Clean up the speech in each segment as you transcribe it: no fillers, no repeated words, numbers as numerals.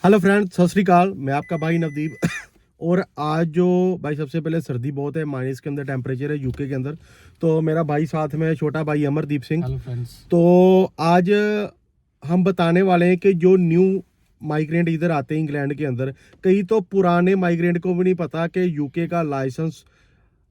Hello friends, सत श्री अकाल। मैं आपका भाई नवदीप। और आज जो भाई सबसे पहले सर्दी बहुत है, माइनस के अंदर टेम्परेचर है यूके के अंदर। तो मेरा भाई साथ में छोटा भाई अमरदीप सिंह। Hello friends. तो आज हम बताने वाले हैं कि जो न्यू माइग्रेंट इधर आते हैं इंग्लैंड के अंदर, कई तो पुराने माइग्रेंट को भी नहीं पता कि यूके का लाइसेंस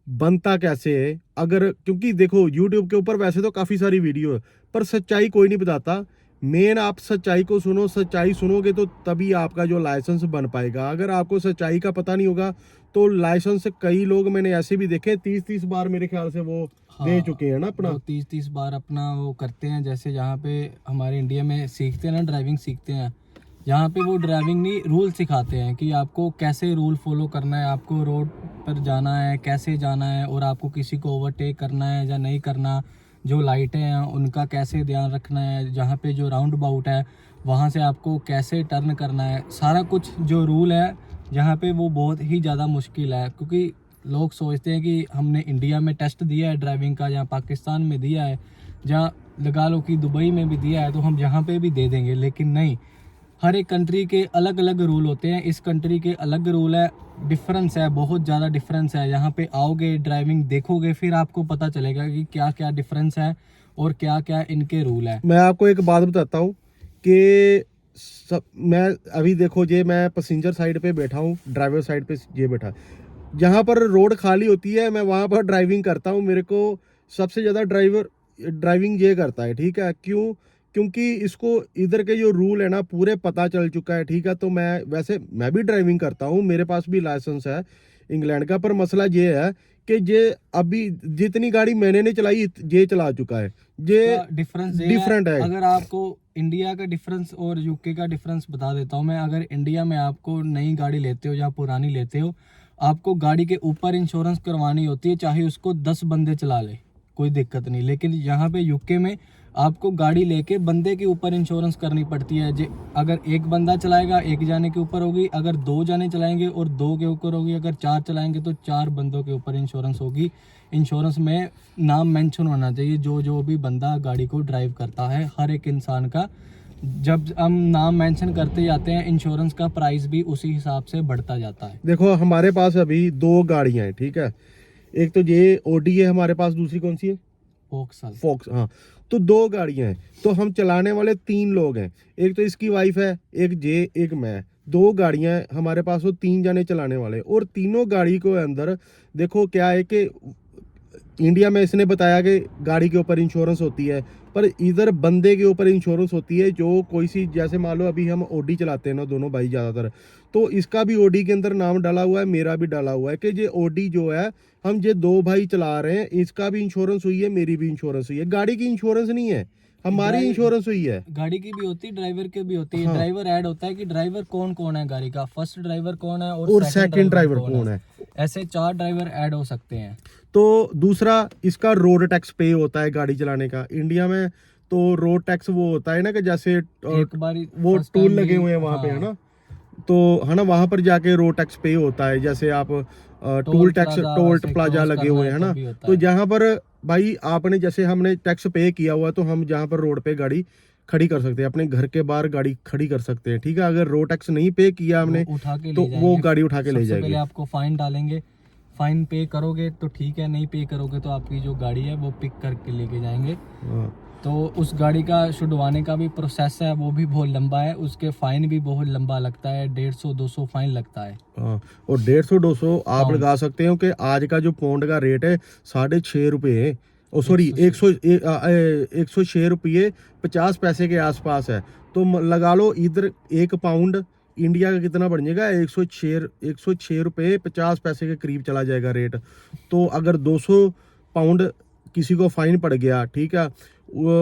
बनता कैसे है। अगर क्योंकि देखो यूट्यूब के ऊपर वैसे तो काफ़ी सारी वीडियो है, पर सच्चाई कोई नहीं बताता। मेन आप सच्चाई को सुनो, सच्चाई सुनोगे तो तभी आपका जो लाइसेंस बन पाएगा। अगर आपको सच्चाई का पता नहीं होगा तो लाइसेंस कई लोग मैंने ऐसे भी देखे 30-30 बार मेरे ख्याल से वो दे चुके हैं ना अपना। वो 30-30 बार अपना वो करते हैं। जैसे यहाँ पे हमारे इंडिया में सीखते हैं ना, ड्राइविंग सीखते हैं। यहाँ पे वो ड्राइविंग नहीं, रूल सिखाते हैं कि आपको कैसे रूल फॉलो करना है, आपको रोड पर जाना है, कैसे जाना है, और आपको किसी को ओवरटेक करना है या नहीं करना, जो लाइटें हैं उनका कैसे ध्यान रखना है, जहाँ पे जो राउंड अबाउट है वहाँ से आपको कैसे टर्न करना है। सारा कुछ जो रूल है यहाँ पे वो बहुत ही ज़्यादा मुश्किल है, क्योंकि लोग सोचते हैं कि हमने इंडिया में टेस्ट दिया है ड्राइविंग का, या पाकिस्तान में दिया है, जहाँ लगा लो कि दुबई में भी दिया है, तो हम यहाँ पे भी दे देंगे। लेकिन नहीं, हर एक कंट्री के अलग अलग रूल होते हैं। इस कंट्री के अलग रूल है, डिफरेंस है, बहुत ज़्यादा डिफरेंस है। यहाँ पे आओगे, ड्राइविंग देखोगे, फिर आपको पता चलेगा कि क्या क्या डिफरेंस है और क्या क्या इनके रूल है। मैं आपको एक बात बताता हूँ कि मैं अभी देखो जे मैं पैसेंजर साइड पे बैठा हूँ, ड्राइवर साइड पे ये बैठा। जहाँ पर रोड खाली होती है मैं वहाँ पर ड्राइविंग करता हूँ। मेरे को सबसे ज़्यादा ड्राइविंग ये करता है, ठीक है। क्यों? क्योंकि इसको इधर के जो रूल है ना पूरे पता चल चुका है, ठीक है। तो मैं भी ड्राइविंग करता हूँ, मेरे पास भी लाइसेंस है इंग्लैंड का। पर मसला ये है कि ये अभी जितनी गाड़ी मैंने नहीं चलाई ये चला चुका है। ये डिफरेंस डिफरेंट है। अगर आपको इंडिया का डिफरेंस और यूके का डिफरेंस बता देता हूँ मैं। अगर इंडिया में आपको नई गाड़ी लेते हो या पुरानी लेते हो, आपको गाड़ी के ऊपर इंश्योरेंस करवानी होती है, चाहे उसको 10 बंदे चला ले, कोई दिक्कत नहीं। लेकिन यहाँ पे यूके में आपको गाड़ी लेके बंदे के ऊपर इंश्योरेंस करनी पड़ती है। अगर एक बंदा चलाएगा एक जाने के ऊपर होगी, अगर 2 जाने चलाएंगे और 2 के ऊपर होगी, अगर 4 चलाएंगे तो 4 बंदों के ऊपर इंश्योरेंस होगी। इंश्योरेंस में नाम मेंशन होना चाहिए, जो जो भी बंदा गाड़ी को ड्राइव करता है, हर एक इंसान का। जब हम नाम मेंशन करते जाते हैं, इंश्योरेंस का प्राइस भी उसी हिसाब से बढ़ता जाता है। देखो हमारे पास अभी 2 गाड़ियां हैं, ठीक है। एक तो ये ओडी है हमारे पास, दूसरी कौन सी है? फोक्स। फोक्स, हाँ। तो 2 गाड़ियां हैं, तो हम चलाने वाले 3 लोग हैं। एक तो इसकी वाइफ है, एक मैं। 2 गाड़ियां हैं हमारे पास, वो 3 जने चलाने वाले। और तीनों गाड़ी को अंदर देखो क्या है कि इंडिया में इसने बताया कि गाड़ी के ऊपर इंश्योरेंस होती है, पर इधर बंदे के ऊपर इंश्योरेंस होती है। जो कोई सी, जैसे मान लो अभी हम ओडी चलाते हैं ना दोनों भाई ज़्यादातर, तो इसका भी ओडी के अंदर नाम डाला हुआ है, मेरा भी डाला हुआ है कि ये ओडी जो है हम ये 2 भाई चला रहे हैं, इसका भी इंश्योरेंस हुई है, मेरी भी इंश्योरेंस हुई है। गाड़ी की इंश्योरेंस नहीं है, हमारी इंश्योरेंस हुई है। गाड़ी की भी होती है, ड्राइवर की भी होती है। हाँ, ड्राइवर ऐड होता है कि ड्राइवर कौन कौन है गाड़ी का, फर्स्ट ड्राइवर कौन है और और सेकंड सेकंड ड्राइवर ड्राइवर कौन कौन है। है। ऐसे 4 ड्राइवर ऐड हो सकते हैं। तो दूसरा, इसका रोड टैक्स पे होता है गाड़ी चलाने का इंडिया में। तो रोड टैक्स वो होता है ना कि जैसे एक बार वो फर्स्ट टूल टाइम लगे भी, हुए हैं वहां पे, है हाँ, ना। तो है ना, वहां पर जाके रोड टैक्स पे होता है। जैसे आप toll toll tax, plaza toll से प्लाजा क्रॉस लगे करना हुए है हैं तो ना। भी होता तो है। जहां पर भाई आपने, जैसे हमने टैक्स पे किया हुआ, तो हम जहां पर रोड पे गाड़ी खड़ी कर सकते हैं, अपने घर के बाहर गाड़ी खड़ी कर सकते हैं, ठीक है। अगर रोड टैक्स नहीं पे किया वो हमने उठा के तो ले वो जाएंगे। गाड़ी उठा के ले सबसे पहले जाएंगे। आपको फाइन डालेंगे। फाइन पे करोगे तो ठीक है, नहीं पे करोगे तो आपकी जो गाड़ी है वो पिक करके लेके जाएंगे। हाँ, तो उस गाड़ी का छुड़वाने का भी प्रोसेस है, वो भी बहुत लंबा है, उसके फाइन भी बहुत लंबा लगता है, 150-200 फाइन लगता है। हाँ। और 150-200 आप पाउंड। लगा सकते हो कि आज का जो पौंड का रेट है 6.5 रुपये है। ओ सॉरी, 106। 106 रुपये 50 पैसे के आसपास है। तो लगा लो इधर 1 पाउंड इंडिया का कितना बन जाएगा? 106 रुपये 50 पैसे के करीब चला जाएगा रेट। तो अगर 200 पाउंड किसी को फाइन पड़ गया, ठीक है,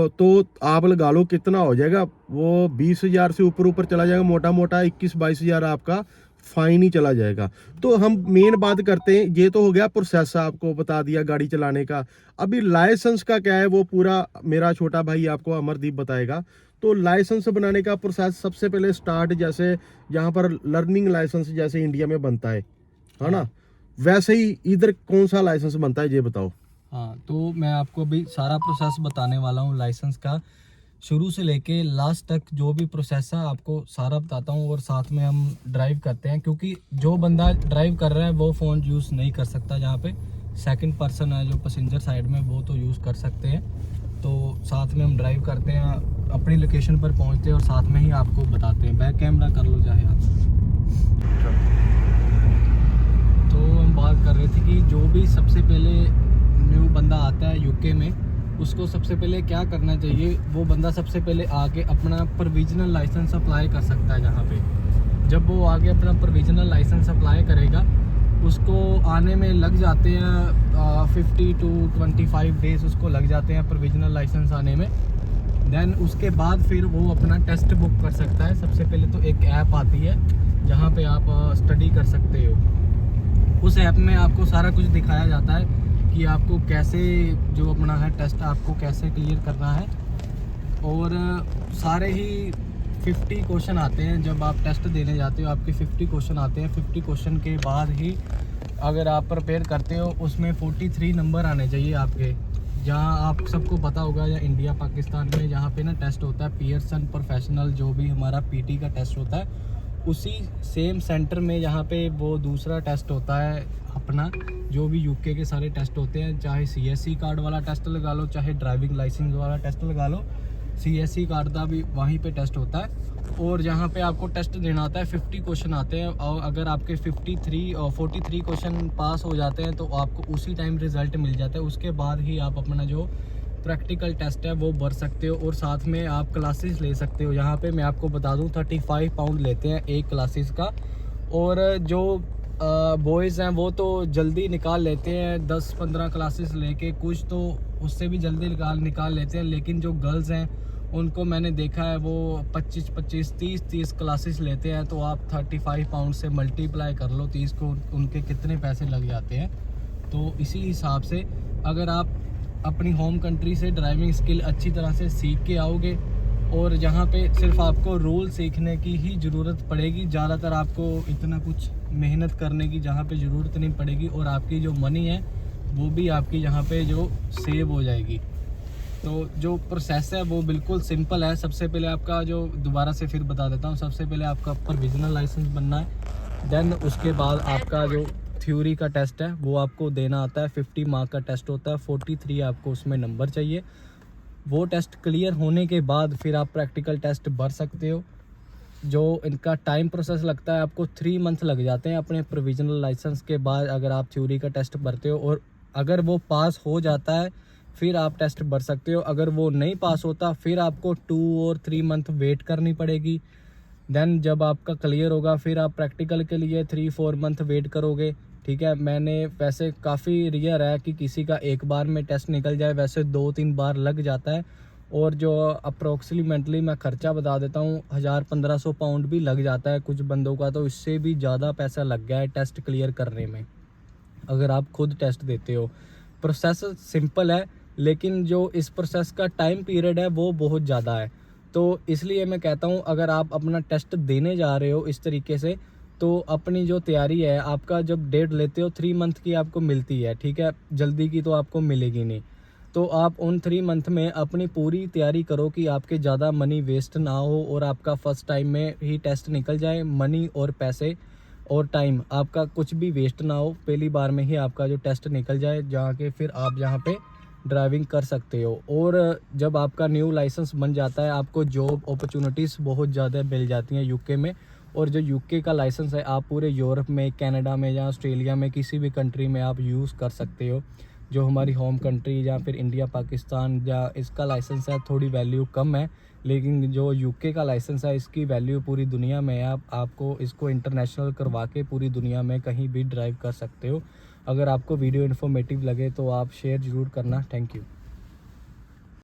तो आप लगा लो कितना हो जाएगा, वो 20,000 से ऊपर ऊपर चला जाएगा, मोटा मोटा 21-22 हज़ार आपका फाइन ही चला जाएगा। तो हम मेन बात करते हैं, ये तो हो गया प्रोसेस, आपको बता दिया गाड़ी चलाने का। अभी लाइसेंस का क्या है वो पूरा मेरा छोटा भाई आपको अमरदीप बताएगा। तो लाइसेंस बनाने का प्रोसेस सबसे पहले स्टार्ट, जैसे यहाँ पर लर्निंग लाइसेंस जैसे इंडिया में बनता है ना, हाँ, वैसे ही इधर कौन सा लाइसेंस बनता है ये बताओ। हाँ, तो मैं आपको अभी सारा प्रोसेस बताने वाला हूँ लाइसेंस का। शुरू से लेके लास्ट तक जो भी प्रोसेस है आपको सारा बताता हूँ, और साथ में हम ड्राइव करते हैं, क्योंकि जो बंदा ड्राइव कर रहा है वो फ़ोन यूज़ नहीं कर सकता। जहाँ पे सेकंड पर्सन है जो पैसेंजर साइड में, वो तो यूज़ कर सकते हैं। तो साथ में हम ड्राइव करते हैं, अपनी लोकेशन पर पहुँचते हैं और साथ में ही आपको बताते हैं। बैक कैमरा कर लो चाहे आप। तो हम बात कर रहे थे कि जो भी सबसे पहले न्यू बंदा आता है यूके में, उसको सबसे पहले क्या करना चाहिए, वो बंदा सबसे पहले आके अपना प्रोविजनल लाइसेंस अप्लाई कर सकता है। जहाँ पे जब वो आगे अपना प्रोविजनल लाइसेंस अप्लाई करेगा, उसको आने में लग जाते हैं 50 to 25 डेज़ उसको लग जाते हैं प्रोविजनल लाइसेंस आने में। देन उसके बाद फिर वो अपना टेस्ट बुक कर सकता है। सबसे पहले तो एक ऐप आती है जहाँ पे आप स्टडी कर सकते हो। उस ऐप में आपको सारा कुछ दिखाया जाता है कि आपको कैसे जो अपना है टेस्ट आपको कैसे क्लियर करना है। और सारे ही 50 क्वेश्चन आते हैं जब आप टेस्ट देने जाते हो, आपके 50 क्वेश्चन आते हैं। 50 क्वेश्चन के बाद ही अगर आप प्रिपेयर करते हो, उसमें 43 नंबर आने चाहिए आपके। जहाँ आप सबको पता होगा, या इंडिया पाकिस्तान में जहाँ पे ना टेस्ट होता है पियर्सन प्रोफेशनल, जो भी हमारा पीटी का टेस्ट होता है, उसी सेम सेंटर में जहाँ पे वो दूसरा टेस्ट होता है अपना, जो भी यूके के सारे टेस्ट होते हैं, चाहे सीएससी कार्ड वाला टेस्ट लगा लो, चाहे ड्राइविंग लाइसेंस वाला टेस्ट लगा लो, सीएससी कार्ड का भी वहीं पे टेस्ट होता है। और जहाँ पे आपको टेस्ट देना होता है 50 क्वेश्चन आते हैं, और अगर आपके 43 क्वेश्चन पास हो जाते हैं तो आपको उसी टाइम रिज़ल्ट मिल जाता है। उसके बाद ही आप अपना जो प्रैक्टिकल टेस्ट है वो भर सकते हो, और साथ में आप क्लासेस ले सकते हो। यहाँ पे मैं आपको बता दूँ 35 पाउंड लेते हैं एक क्लासेस का। और जो बॉयज़ हैं वो तो जल्दी निकाल लेते हैं, 10-15 क्लासेस लेके, कुछ तो उससे भी जल्दी निकाल लेते हैं। लेकिन जो गर्ल्स हैं उनको मैंने देखा है वो 25-25, 30-30 क्लासेस लेते हैं। तो आप 35 पाउंड से मल्टीप्लाई कर लो 30 को, उनके कितने पैसे लग जाते हैं। तो इसी हिसाब से अगर आप अपनी होम कंट्री से ड्राइविंग स्किल अच्छी तरह से सीख के आओगे, और जहाँ पे सिर्फ आपको रूल सीखने की ही ज़रूरत पड़ेगी, ज़्यादातर आपको इतना कुछ मेहनत करने की जहाँ पे ज़रूरत नहीं पड़ेगी, और आपकी जो मनी है वो भी आपकी यहाँ पे जो सेव हो जाएगी। तो जो प्रोसेस है वो बिल्कुल सिंपल है। सबसे पहले आपका जो, दोबारा से फिर बता देता हूँ, सबसे पहले आपका प्रोविजनल लाइसेंस बनना है। देन उसके बाद आपका जो थ्योरी का टेस्ट है वो आपको देना आता है। 50 मार्क का टेस्ट होता है, 43 आपको उसमें नंबर चाहिए। वो टेस्ट क्लियर होने के बाद फिर आप प्रैक्टिकल टेस्ट भर सकते हो। जो इनका टाइम प्रोसेस लगता है, आपको 3 मंथ लग जाते हैं अपने प्रोविजनल लाइसेंस के बाद, अगर आप थ्योरी का टेस्ट भरते हो। और अगर वो पास हो जाता है फिर आप टेस्ट भर सकते हो। अगर वो नहीं पास होता फिर आपको 2 और 3 मंथ वेट करनी पड़ेगी। देन जब आपका क्लियर होगा फिर आप प्रैक्टिकल के लिए 3-4 मंथ वेट करोगे। ठीक है, मैंने वैसे काफ़ी रेयर है कि किसी का एक बार में टेस्ट निकल जाए, वैसे 2-3 बार लग जाता है। और जो अप्रोक्सीमेटली मैं ख़र्चा बता देता हूँ, 1000-1500 पाउंड भी लग जाता है कुछ बंदों का, तो इससे भी ज़्यादा पैसा लग गया है टेस्ट क्लियर करने में, अगर आप खुद टेस्ट देते हो। प्रोसेस सिंपल है, लेकिन जो इस प्रोसेस का टाइम पीरियड है वो बहुत ज़्यादा है। तो इसलिए मैं कहता हूँ, अगर आप अपना टेस्ट देने जा रहे हो इस तरीके से, तो अपनी जो तैयारी है, आपका जब डेट लेते हो 3 मंथ की आपको मिलती है, ठीक है, जल्दी की तो आपको मिलेगी नहीं। तो आप उन 3 मंथ में अपनी पूरी तैयारी करो कि आपके ज़्यादा मनी वेस्ट ना हो, और आपका फर्स्ट टाइम में ही टेस्ट निकल जाए। मनी और पैसे और टाइम आपका कुछ भी वेस्ट ना हो, पहली बार में ही आपका जो टेस्ट निकल जाए, जहाँ के फिर आप जहाँ पे ड्राइविंग कर सकते हो। और जब आपका न्यू लाइसेंस बन जाता है, आपको जॉब अपॉर्चुनिटीज़ बहुत ज़्यादा मिल जाती हैं यूके में। और जो यूके का लाइसेंस है, आप पूरे यूरोप में, कनाडा में या ऑस्ट्रेलिया में किसी भी कंट्री में आप यूज़ कर सकते हो। जो हमारी होम कंट्री या फिर इंडिया पाकिस्तान, या इसका लाइसेंस है थोड़ी वैल्यू कम है, लेकिन जो यूके का लाइसेंस है इसकी वैल्यू पूरी दुनिया में है। आपको इसको इंटरनेशनल करवा के पूरी दुनिया में कहीं भी ड्राइव कर सकते हो। अगर आपको वीडियो इन्फॉर्मेटिव लगे तो आप शेयर ज़रूर करना। Thank you.